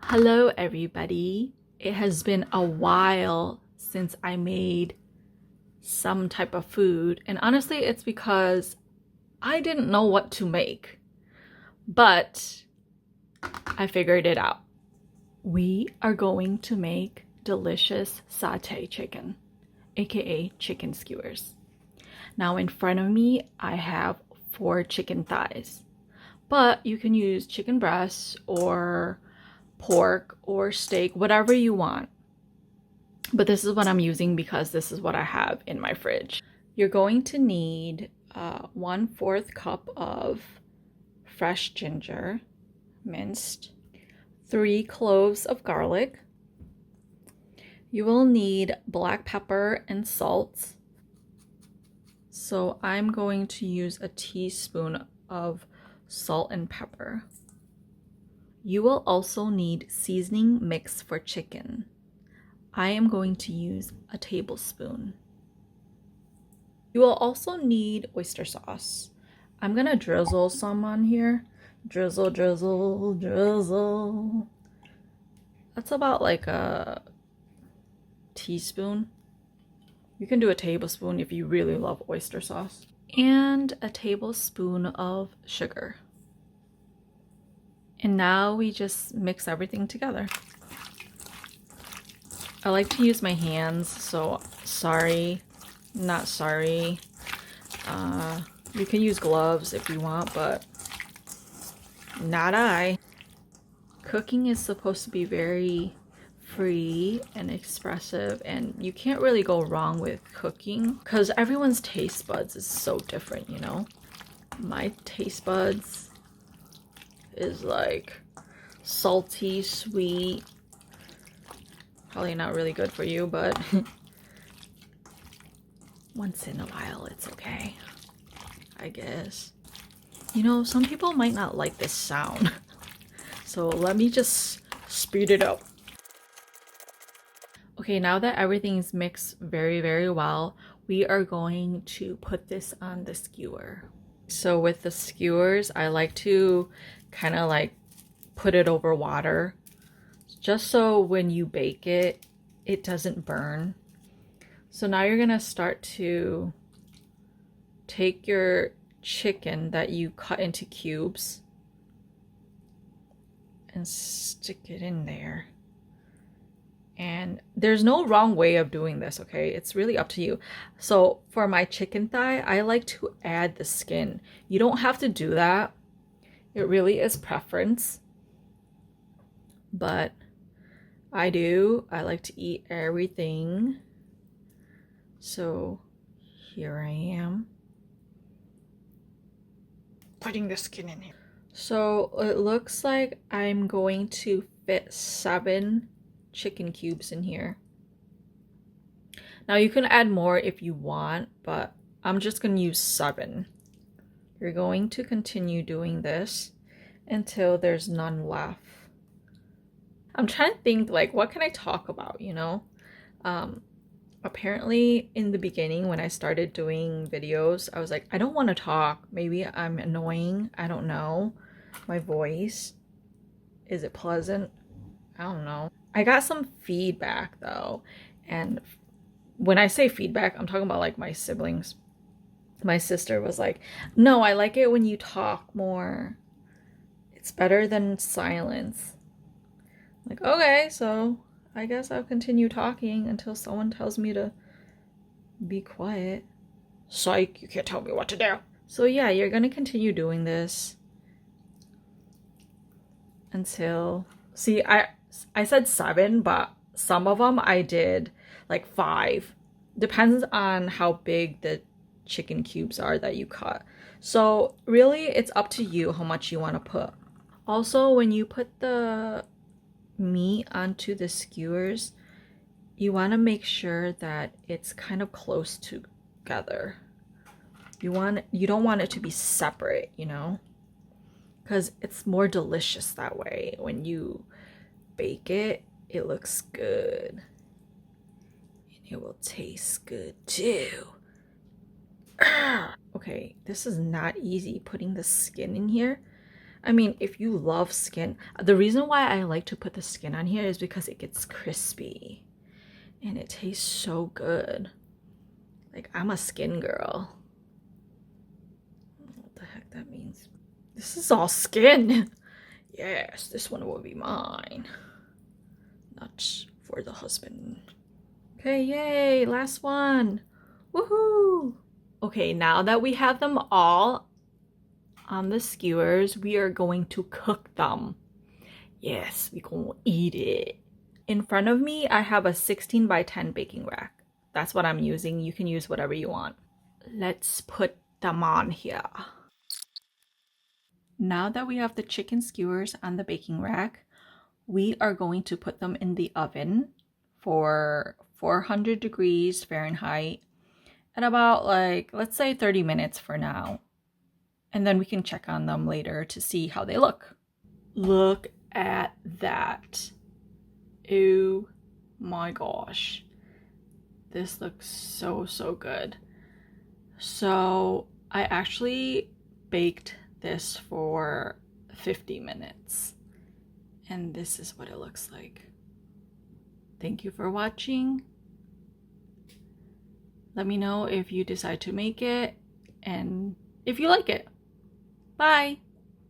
Hello everybody. It has been a while since I made some type of food, and honestly it's because I didn't know what to make, but I figured it out. We are going to make delicious satay chicken, aka chicken skewers. Now in front of me I have 4 chicken thighs, but you can use chicken breasts or pork or steak, whatever you want. But this is what I'm using because this is what I have in my fridge. You're going to need 1/4 cup of fresh ginger, minced, 3 cloves of garlic. You will need black pepper and salt. So I'm going to use a teaspoon of salt and pepper. You will also need seasoning mix for chicken. I am going to use a tablespoon. You will also need oyster sauce. I'm gonna drizzle some on here. Drizzle, drizzle, drizzle. That's about like a teaspoon. You can do a tablespoon if you really love oyster sauce. And a tablespoon of sugar. And now we just mix everything together. I like to use my hands, so sorry, not sorry. You can use gloves if you want, but not I. Cooking is supposed to be very free and expressive, and you can't really go wrong with cooking because everyone's taste buds is so different, you know? My taste buds is like salty, sweet. Probably not really good for you, but once in a while it's okay, I guess. You know, some people might not like this sound, so let me just speed it up. Okay, now that everything's mixed very, very well, we are going to put this on the skewer. So with the skewers, I like to kind of like put it over water, just so when you bake it, it doesn't burn. So now you're gonna start to take your chicken that you cut into cubes and stick it in there. And there's no wrong way of doing this, okay? It's really up to you. So for my chicken thigh, I like to add the skin. You don't have to do that. It really is preference. But I do. I like to eat everything. So here I am, putting the skin in here. So it looks like I'm going to fit 7 chicken cubes in here. Now you can add more if you want, but I'm just going to use 7. You're going to continue doing this until there's none left. I'm trying to think, like, what can I talk about, you know? Apparently in the beginning when I started doing videos, I was like, I don't want to talk. Maybe I'm annoying. I don't know. My voice, is it pleasant? I don't know. I got some feedback though. And when I say feedback, I'm talking about like my siblings. My sister was like, no, I like it when you talk more. It's better than silence. Like, okay, so I guess I'll continue talking until someone tells me to be quiet. Psych, you can't tell me what to do. So yeah, you're gonna continue doing this until, see, I said 7, but some of them I did like 5. Depends on how big the chicken cubes are that you cut. So really it's up to you how much you want to put. Also, when you put the meat onto the skewers, you want to make sure that it's kind of close together. You don't want it to be separate, you know, because it's more delicious that way. When you bake it, it looks good and it will taste good too. Okay, this is not easy putting the skin in here. I mean, if you love skin, the reason why I like to put the skin on here is because it gets crispy and it tastes so good. Like, I'm a skin girl. I don't know what the heck that means. This is all skin. Yes, this one will be mine. Not for the husband. Okay, yay, last one. Woohoo! Okay, now that we have them all on the skewers, we are going to cook them. Yes, we gonna eat it. In front of me, I have a 16 by 10 baking rack. That's what I'm using. You can use whatever you want. Let's put them on here. Now that we have the chicken skewers on the baking rack, we are going to put them in the oven for 400 degrees Fahrenheit at about, like, let's say 30 minutes for now. And then we can check on them later to see how they look. Look at that. Oh my gosh. This looks so, so good. So I actually baked this for 50 minutes. And this is what it looks like. Thank you for watching. Let me know if you decide to make it and if you like it. Bye!